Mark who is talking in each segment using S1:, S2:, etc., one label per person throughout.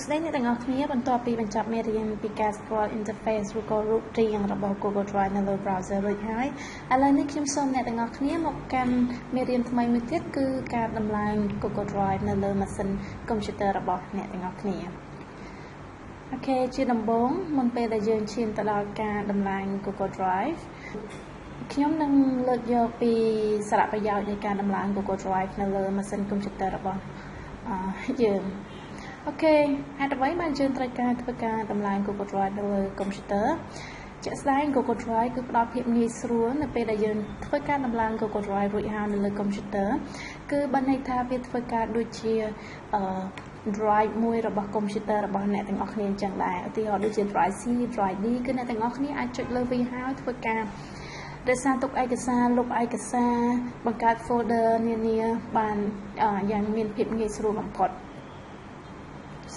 S1: ស្ដីអ្នកទាំងអស់គ្នាបន្ទាប់ពីបញ្ចប់មេរៀនពីការស្គាល់ interface ឬក៏រូបរាងរបស់ Google Drive នៅលើ browser រួចហើយឥឡូវនេះខ្ញុំសូមអ្នកទាំងអស់គ្នាមកកាន់មេរៀនថ្មីមួយទៀតគឺការដំឡើង Google Drive នៅលើម៉ាស៊ីនកុំព្យូទ័ររបស់អ្នកទាំងអស់គ្នាអូខេជាដំបូងមុនពេលដែលយើងឈានទៅដល់ការដំឡើង Google Drive ខ្ញុំនឹងលើកយកពីសារៈប្រយោជន៍នៃការដំឡើង Google Drive នៅលើម៉ាស៊ីនកុំព្យូទ័ររបស់យើងអូខេហេតុអ្វីបានយើងត្រូវការធ្វើការដំឡើង Google Drive នៅលើកុំព្យូទ័រជាក់ស្ដែង Google Drive គឺផ្ដល់ភាពងាយស្រួលនៅពេលដែលយើងធ្វើការដំឡើង Google Drive រួចហើយនៅលើកុំព្យូទ័រគឺបានន័យថាវាធ្វើការដូចជា drive មួយរបស់កុំព្យូទ័ររបស់អ្នកទាំងអស់គ្នាអញ្ចឹងដែរឧទាហរណ៍ដូចជា drive C drive D គឺអ្នកទាំងអស់គ្នាអាចចុចលើវាហើយធ្វើការរក្សាទុកឯកសារលុបឯកសារបង្កើត folder នានាបានយ៉ាងមានភាពងាយស្រួលបំផុត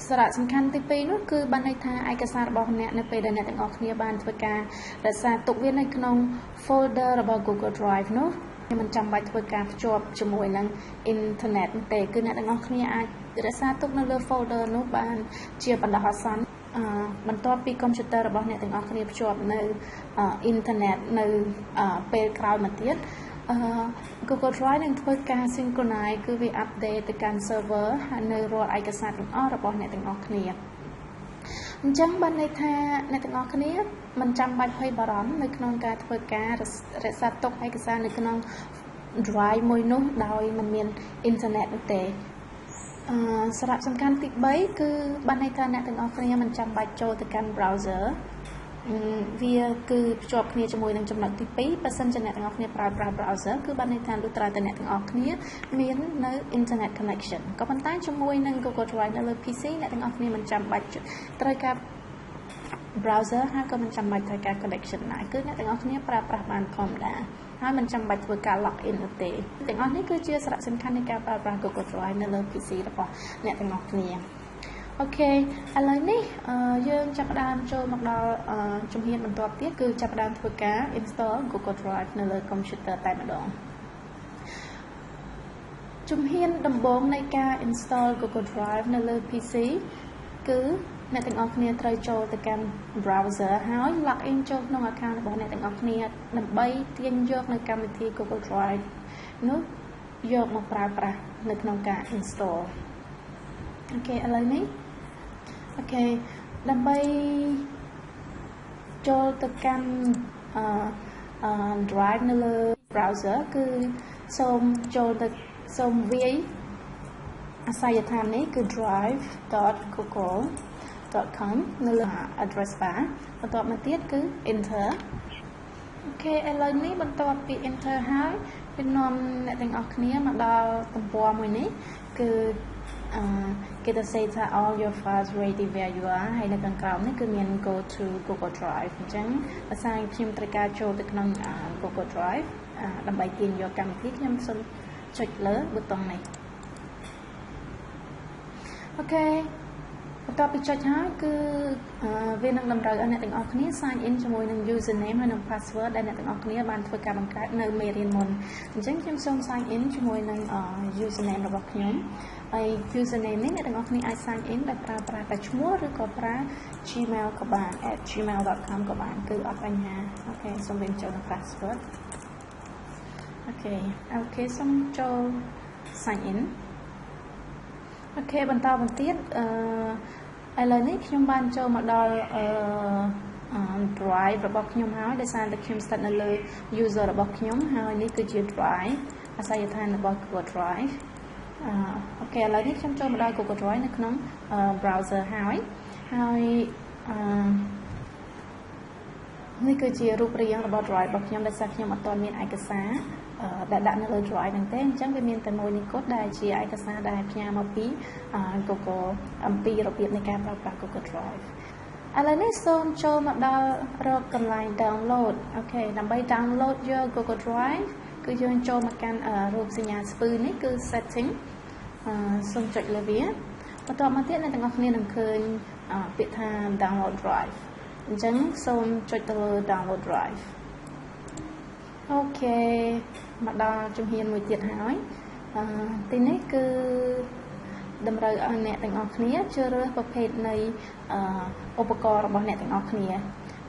S1: សារៈសំខាន់ទី2នោះគឺបានន័យថាឯកសាររបស់អ្នកនៅពេលដែលអ្នកទាំងអស់គ្នាបានធ្វើការរក្សាទុកវានៅក្នុង folder របស់ Google Drive នោះមិនចាំបាច់ធ្វើការភ្ជាប់ជាមួយនឹង internet ទេគឺអ្នកទាំងអស់គ្នាអាចរក្សាទុកនៅលើ folder នោះបានជាបណ្ដោះអាសន្នបន្ទាប់ពីកុំព្យូទ័ររបស់អ្នកទាំងអស់គ្នាភ្ជាប់នៅអ៊ីនធឺណិតនៅពេលក្រោយមកទៀត Google Drive នឹងធ្វើការ synchronize គឺវា update ទៅកាន់ server ហើយនៅរាល់ឯកសារទាំងអស់របស់អ្នកទាំងអស់គ្នាអញ្ចឹងបានន័យថាអ្នកទាំងអស់គ្នាមិនចាំបាច់ភ័យបារម្ភនៅក្នុងការធ្វើការរក្សាទុកឯកសារនៅក្នុង Drive មួយនោះដោយមិនមានអ៊ីនធឺណិតនោះទេសារៈសំខាន់ទី3គឺបានន័យថាអ្នកទាំងអស់គ្នាមិនចាំបាច់ចូលទៅកាន់ browser វាគឺភ្ជាប់គ្នាជាមួយនឹងចំណុចទី2បើសិនជាអ្នកទាំងអស់គ្នាប្រើប្រាស់ browser គឺបានន័យថាលុះត្រាតែអ្នកទាំងអស់គ្នាមាននៅ internet connection ក៏ប៉ុន្តែជាមួយនឹង Google Drive នៅលើ PC អ្នកទាំងអស់គ្នាមិនចាំបាច់ត្រូវការ browser ហើយក៏មិនចាំបាច់ត្រូវការ connection ដែរគឺអ្នកទាំងអស់គ្នាប្រើប្រាស់បានធម្មតាហើយមិនចាំបាច់ធ្វើការ log in នោះទេទាំងអស់នេះគឺជាសារៈសំខាន់នៃការប្រើប្រាស់ Google Drive នៅលើ PC របស់អ្នកទាំងអស់គ្នាអូខេឥឡូវនេះយើងចាប់ផ្ដើមចូលមកដល់ជំហានបន្ទាប់ទៀតគឺចាប់ផ្ដើមធ្វើការ install Google Drive នៅលើកុំព្យូទ័រតែម្ដងជំហានដំបូងនៃការ install Google Drive នៅលើ PC គឺអ្នកទាំងអស់គ្នាត្រូវចូលទៅកាន់ browser ហើយ log in ចូលក្នុង account របស់អ្នកទាំងអស់គ្នាដើម្បីទាញយកនៅកម្មវិធី Google Drive នោះយកមកប្រើប្រាស់នៅក្នុងការ install អូខេឥឡូវនេះអូខេដើម្បីចូលទៅកាន់ Drive នៅលើ browser គឺសូមចូលទៅសូមវាយអាសយដ្ឋាននេះគឺ drive.google.com នៅលើ address bar បន្ទាប់មកទៀតគឺ enter អូខេឥឡូវនេះបន្ទាប់ពី enter ហើយវានាំអ្នកទាំងអស់គ្នាមកដល់ទំព័រមួយនេះគឺគេទៅ say ថា all your files ready where you are ហើយនៅខាងក្រោមនេះគឺមាន go to Google Drive អញ្ចឹងបើសិនខ្ញុំត្រូវការចូលទៅក្នុង Google Drive ដើម្បីទាញយកកម្មវិធីខ្ញុំសូមចុចលើប៊ូតុងនេះអូខេបន្ទាប់ពីចុចហើយគឺវានឹងតម្រូវឲ្យអ្នកទាំងអស់គ្នា sign in ជាមួយនឹង username ហើយនិង password ដែលអ្នកទាំងអស់គ្នាបានធ្វើការបង្កើតនៅមេរៀនមុនអញ្ចឹងខ្ញុំសូម sign in ជាមួយនឹង username របស់ខ្ញុំហើយ username នេះអ្នកទាំងអស់គ្នាអាច sign in ដោយប្រើប្រាស់តែឈ្មោះឬក៏ប្រើ Gmail ក៏បាន @gmail.com ក៏បានគឺអត់បញ្ហាអូខេសូមរៀបចូលនឹង password អូខេសូមចូល sign in អូខេបន្តបន្ទាប់ឥឡូវនេះខ្ញុំបានចូលមកដល់drive របស់ខ្ញុំហើយដោយសារតែខ្ញុំស្ថិតនៅលើ user របស់ខ្ញុំហើយនេះគឺជា drive អាសយដ្ឋានរបស់ Google Drive អូខេឥឡូវនេះខ្ញុំចូលមកដល់ Google Drive នៅក្នុង browser ហើយនេះគឺជារូបរាងរបស់ drive របស់ខ្ញុំដោយសារខ្ញុំអត់ទាន់មានឯកសារដែលដាក់នៅលើ drive ហ្នឹងទេអញ្ចឹងវាមានតែមួយនេះគត់ដែលជាឯកសារដែលផ្ញើមកពី Google អំពីរបៀបនៃការប្រើប្រាស់ Google Drive ឥឡូវនេះសូមចូលមកដល់រកកន្លែង download អូខេដើម្បី download យក Google Drive គឺយើងចូលមកកាន់រូបសញ្ញាស្ពឺនេះគឺ setting សូមចុចលើវាបន្ទាប់មកទៀតអ្នកទាំងអស់គ្នានឹងឃើញពាក្យថា download drive អញ្ចឹងសូមចុចទៅលើ download drive អូខេមកដល់ជំហានមួយទៀតហើយទីនេះគឺ តម្រូវឲ្យអ្នកទាំងអស់គ្នាជ្រើសរើសប្រភេទនៃឧបករណ៍របស់អ្នកទាំងអស់គ្នា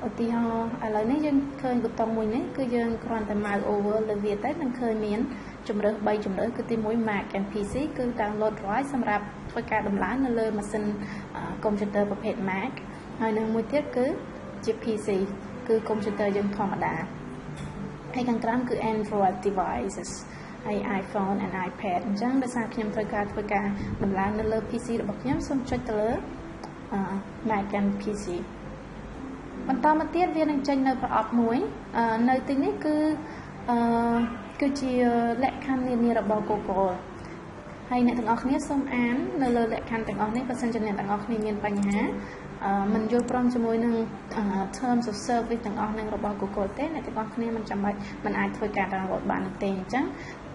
S1: ឧទាហរណ៍ឥឡូវនេះយើងឃើញប៊ូតុងមួយនេះគឺយើងគ្រាន់តែ mouse over លើវាទៅនឹងឃើញមានជម្រើស3ជម្រើសគឺទី1 Mac and PC គឺ download drive សម្រាប់ធ្វើការដំឡើងនៅលើម៉ាស៊ីនកុំព្យូទ័រប្រភេទ Mac ហើយនឹងមួយទៀតគឺជា PC គឺកុំព្យូទ័រយើងធម្មតាហើយខាងក្រោមគឺ Android devices ហើយ iPhone and iPad អញ្ចឹងដោយសារខ្ញុំត្រូវការធ្វើការដំឡើងនៅលើ PC របស់ខ្ញុំសូមចុចទៅលើ Mac and PC បន្តមកទៀតវានឹងចេញនៅប្រអប់មួយនៅទីនេះគឺជាលក្ខខណ្ឌនានារបស់ Google ហើយអ្នកទាំងអស់គ្នាសូមអាននៅលើលក្ខខណ្ឌទាំងអស់នេះបើសិនជាអ្នកទាំងអស់គ្នាមានបញ្ហាមិនយល់ព្រមជាមួយនឹង terms of service ទាំងអស់នឹងរបស់ Google ទេអ្នកទាំងអស់គ្នាមិនចាំបាច់មិនអាចធ្វើការ download បានទេអញ្ចឹង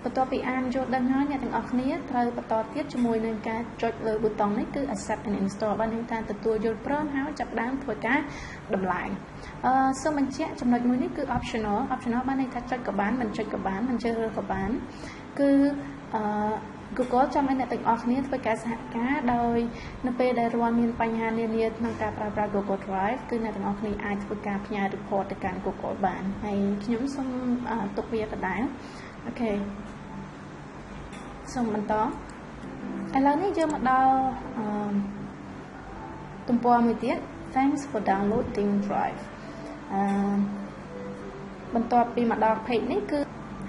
S1: បន្ទាប់ពីអានយល់ដឹងហើយអ្នកទាំងអស់គ្នាត្រូវបន្តទៀតជាមួយនឹងការចុចលើប៊ូតុងនេះគឺ accept and install បានន័យថាទទួលយល់ព្រមហើយចាប់ដើមធ្វើការដំឡើងសូមបញ្ជាក់ចំណុចមួយនេះគឺ optional បានន័យថាចុចក៏បានមិនចុចក៏បានមិនជ្រើសរើសក៏បានគឺGoogle ចង់ឲ្យអ្នកទាំងអស់គ្នាធ្វើការសហការដោយនៅពេលដែលរាល់មានបញ្ហានានាក្នុងការប្រើប្រាស់ Google Drive គឺអ្នកទាំងអស់គ្នាអាចធ្វើការផ្ញើ report ទៅកាន់ Google បានហើយខ្ញុំសូមទុកវាដដែលអូខេសូមបន្តឥឡូវនេះយើងមកដល់ទំព័រមួយទៀត Thanks for downloading Drive បន្ទាប់ពីមកដល់ page នេះគឺ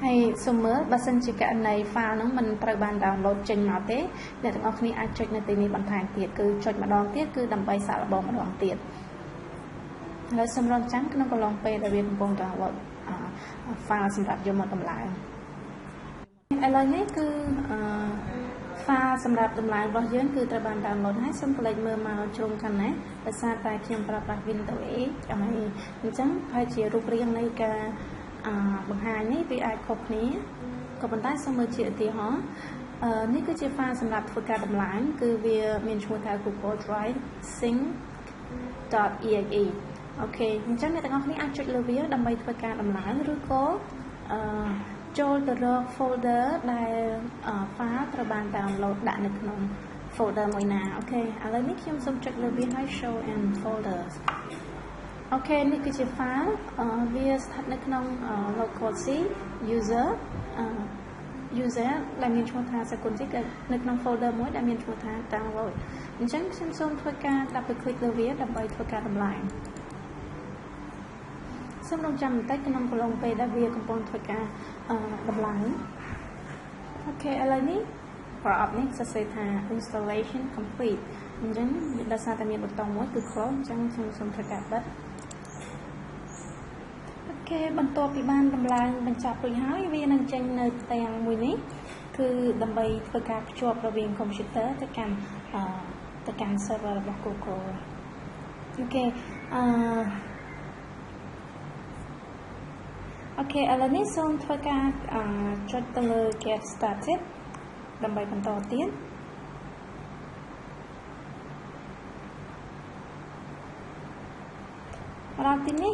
S1: ហើយសូមមើលបើសិនជាករណី file ហ្នឹងមិនត្រូវបាន download ចេញមកទេអ្នកទាំងអស់គ្នាអាចចុចនៅទីនេះបន្ថែមទៀតគឺចុចម្ដងទៀតគឺដើម្បីសាកល្បងម្ដងទៀតហើយសូមរងចាំក្នុងកន្លងពេលដែលវាកំពុង download file សម្រាប់យកមកដំឡើងឥឡូវនេះគឺfile សម្រាប់ដំឡើងរបស់យើងគឺត្រូវបាន download ហើយសូមកុំភ្លេចមើលមកជ្រុងខាងណាដោយសារតែខ្ញុំប្រើប្រាស់ Windows ហើយអញ្ចឹងហើយជារូបរាងនៃការបង្ហាញនេះវាអាចខុសគ្នាក៏ប៉ុន្តែសូមមើលជាឧទាហរណ៍នេះគឺជា file សម្រាប់ធ្វើការដំឡើងគឺវាមានឈ្មោះថា Google Drive sync.exe អូខេអញ្ចឹងអ្នកទាំងអស់គ្នាអាចចុចលើវាដើម្បីធ្វើការដំឡើងឬក៏ចូលទៅរក folder ដែល file ត្រូវបាន download ដាក់នៅក្នុង folder មួយណាអូខេឥឡូវនេះខ្ញុំសូមចុចលើវាហើយ show and foldersអូខេនេះគឺជា file វាស្ថិតនៅក្នុង local C user ដែលមានឈ្មោះថា secondary នៅក្នុង folder មួយដែលមានឈ្មោះថា download អញ្ចឹងខ្ញុំសូមធ្វើការ double click លើវាដើម្បីធ្វើការដំឡើងសូមរងចាំបន្តិចក្នុងកន្លងពេលដែលវាកំពុងធ្វើការដំឡើងអូខេឥឡូវនេះប្រអប់នេះសរសេរថា installation complete អញ្ចឹងដោយសារតែមានប៊ូតុងមួយគឺ close អញ្ចឹងខ្ញុំសូមធ្វើការបិទអូខេបន្ទាប់ពីបានដំឡើងបញ្ចប់រួចហើយវានឹងចេញនៅផ្ទាំងមួយនេះគឺដើម្បីធ្វើការភ្ជាប់រវាង computer ទៅកាន់ server របស់ Google អូខេអូខេឥឡូវនេះសូមធ្វើការចុចទៅលើ get started ដើម្បីបន្តទៀតមកដល់ទីនេះ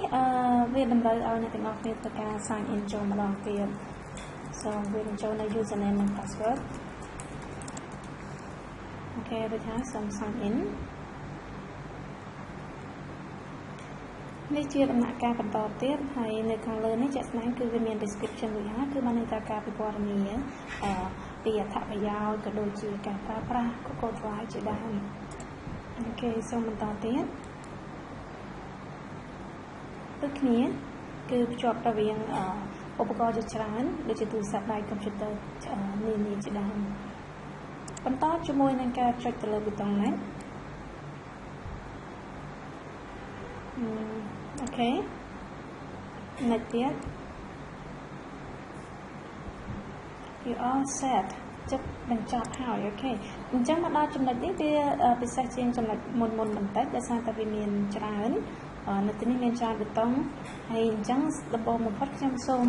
S1: វាតម្រូវឲ្យអ្នកទាំងអស់គ្នាធ្វើការ sign in ចូលម្ដងទៀតសូមវាបញ្ចូលនៅ username និង password អូខេរួចហើយសូម sign in នេះជាដំណាក់កាលបន្តទៀតហើយនៅខាងលើនេះជាក់ស្ដែងគឺវាមាន description រួចហើយគឺបានន័យថាការពិពណ៌នាពីអត្ថប្រយោជន៍ក៏ដូចជាការប្រើប្រាស់ Google Drive ជាដើមអូខេសូមបន្តទៀតដូចគ្នាគឺភ្ជាប់រវាងឧបករណ៍ជាច្រើនដូចជាទូរស័ព្ទដៃ computer នានាជាដើមបន្តជាមួយនឹងការចុចទៅលើប៊ូតុងនេះអូខេនៅទៀត you all set ចុចបញ្ចប់ហើយអូខេអញ្ចឹងមកដល់ចំណុចនេះវាពិសេសជាងចំណុចមុនបន្តិចដោយសារតែវាមានច្រើននៅទីនេះមានច្រើនប៊ូតុងហើយអញ្ចឹងដំបូងបំផុតខ្ញុំសូម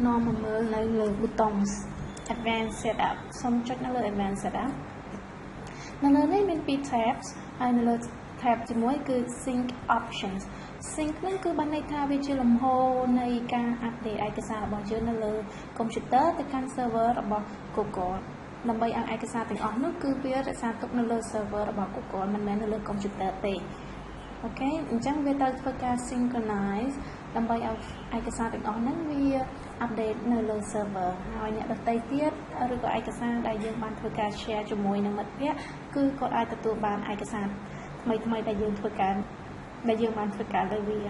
S1: នាំមកមើលនៅលើប៊ូតុង advanced setup សូមចុចនៅលើ advanced setup នៅលើនេះមាន2 tabs ហើយនៅលើ tab ជាមួយគឺ sync options sync ហ្នឹងគឺបានន័យថាវាជាលំហនៃការអាប់ដេតឯកសាររបស់យើងនៅលើ computer ទៅកាន់ server របស់ Google ដើម្បីឲ្យឯកសារទាំងអស់នោះគឺវារក្សាទុកនៅលើ server របស់ Google មិនមែននៅលើ computer ទេ អូខេអញ្ចឹងវាត្រូវធ្វើការ synchronize ដើម្បីឲ្យឯកសារទាំងអស់ហ្នឹងវា update នៅលើ server ហើយអ្នកដទៃទៀតឬក៏ឯកសារដែលយើងបានធ្វើការ share ជាមួយនឹងមិត្តភ័ក្តិគឺគាត់អាចទទួលបានឯកសារថ្មីៗដែលយើងធ្វើការលើវា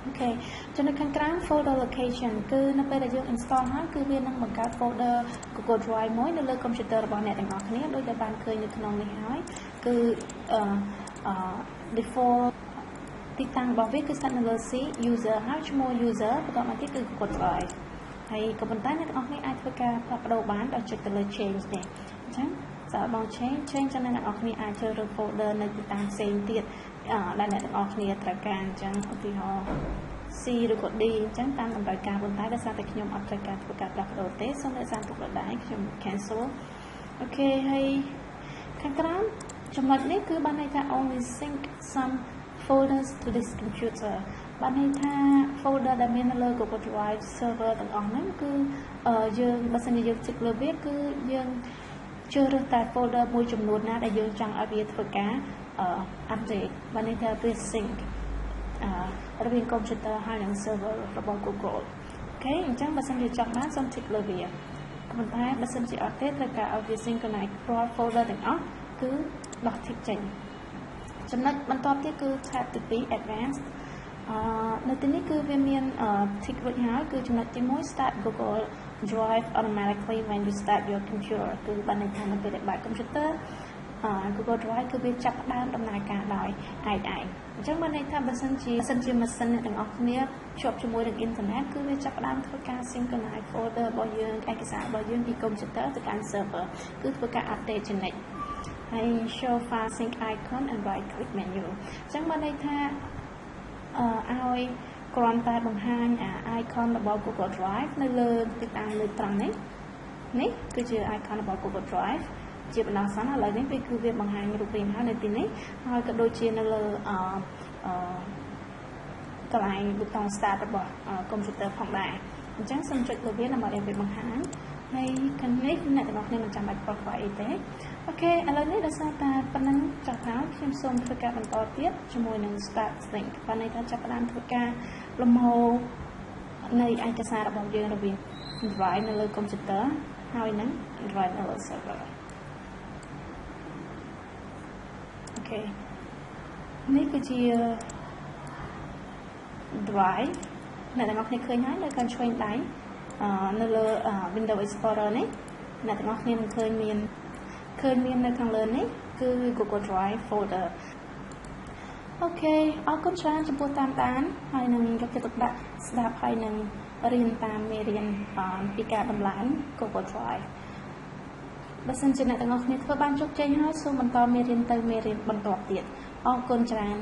S1: អូខេចំណុចខាងក្រោម folder location គឺនៅពេលដែលយើង install ហើយគឺវានឹងបង្កើត folder Google Drive មួយនៅលើ computer របស់អ្នកទាំងអស់គ្នាដូចដែលបានឃើញនៅក្នុងនេះហើយគឺ default ទីតាំងរបស់វាគឺស្ថិតនៅលើ C user ហើយឈ្មោះ user បន្តមកទៀតគឺ Google Drive ហើយក៏ប៉ុន្តែអ្នកទាំងអស់គ្នាអាចធ្វើការផ្លាស់ប្ដូរបានដោយចុចទៅលើ change នេះអញ្ចឹងតើបង change ចឹងអ្នកទាំងអស់គ្នាអាចជ្រើសរើស folder នៅទីតាំងផ្សេងទៀតដែលអ្នកទាំងអស់គ្នាត្រូវការអញ្ចឹងឧទាហរណ៍ C ឬក៏ D អញ្ចឹងតាមតម្រូវការប៉ុន្តែដោយសារតែខ្ញុំអត់ត្រូវការធ្វើការផ្លាស់ប្ដូរទេសូមរក្សាទុកដដែលខ្ញុំ cancel អូខេហើយខាងក្រោមចំណុចនេះគឺបានន័យថា only sync some folders to this computer បានន័យថា folder ដែលមាននៅលើ Google Drive server ទាំងអស់ហ្នឹងគឺយើងបើសិនជាយើងចុចលើវាគឺយើងជ្រើសរើសតែ folder មួយចំនួនណាដែលយើងចង់ឲ្យវាធ្វើការupdate បានន័យថាវា sync រវាង computer ហើយនិង server របស់ Google អូខេអញ្ចឹងបើសិនជាចង់បានសូមចុចលើវាប៉ុន្តែបើសិនជាអត់ទេត្រូវការឲ្យវា synchronize រាល់ folder ទាំងអស់គឺដោះ tick ចេញចំណុចបន្ទាប់ទៀតគឺ tab ទី2 advanced នៅទីនេះគឺវាមាន tick រួចហើយគឺចំណុចទី1 start Google Drive automatically when you start your computer គឺបានន័យថានៅពេលដែលបើក computer Google Drive គឺវាចាប់ផ្ដើមដំណើរការដោយឯងអញ្ចឹងបានន័យថាបើសិនជាម៉ាស៊ីនអ្នកទាំងអស់គ្នាភ្ជាប់ជាមួយនឹងអ៊ីនធឺណិតគឺវាចាប់ផ្ដើមធ្វើការ synchronize folder របស់យើងឯកសាររបស់យើងពី computer ទៅកាន់ server គឺធ្វើការ update ជានិច្ចហើយ show file sync icon and right click menu អញ្ចឹងបានន័យថាឲ្យគ្រាន់តែបង្ហាញicon របស់ Google Drive នៅលើទីតាំងលើត្រង់នេះគឺជា icon របស់ Google Drive ជាបណ្ដោះអាសន្នឥឡូវនេះគឺវាបង្ហាញរូបរាងហើយនៅទីនេះហើយក៏ដូចជានៅលើកន្លែងប៊ូតុង start របស់ computer ផងដែរអញ្ចឹងសូមចុចលើវាដើម្បីឲ្យវាបង្ហាញហើយខាងនេះអ្នកទាំងអស់គ្នាមិនចាំបាច់ profile អីទេអូខេឥឡូវនេះដោយសារតែប៉ុណ្ណឹងចប់ហើយខ្ញុំសូមធ្វើការបន្តទៀតជាមួយនឹង start sync បានន័យថាចាប់ផ្ដើមធ្វើការលំហូរនៃឯកសាររបស់យើងរវាង Drive នៅលើ computer ហើយនឹង Drive នៅលើ serverអូខេនេះគឺជា Drive អ្នកទាំងអស់គ្នាឃើញហើយនៅខាងឆ្វេងដៃនៅលើ Windows Explorer នេះអ្នកទាំងអស់គ្នានឹងឃើញមាននៅខាងលើនេះគឺ Google Drive folder អូខេអរគុណច្រើនចំពោះតាមដានហើយនឹងយកចិត្តទុកដាក់ស្ដាប់ហើយនឹងរៀនតាមមេរៀនពីការដំឡើង Google Drive បើសិនជាអ្នកទាំងអស់គ្នាធ្វើបានជោគជ័យហើយសូមបន្តមេរៀនទៅមេរៀនបន្តទៀតអរគុណច្រើន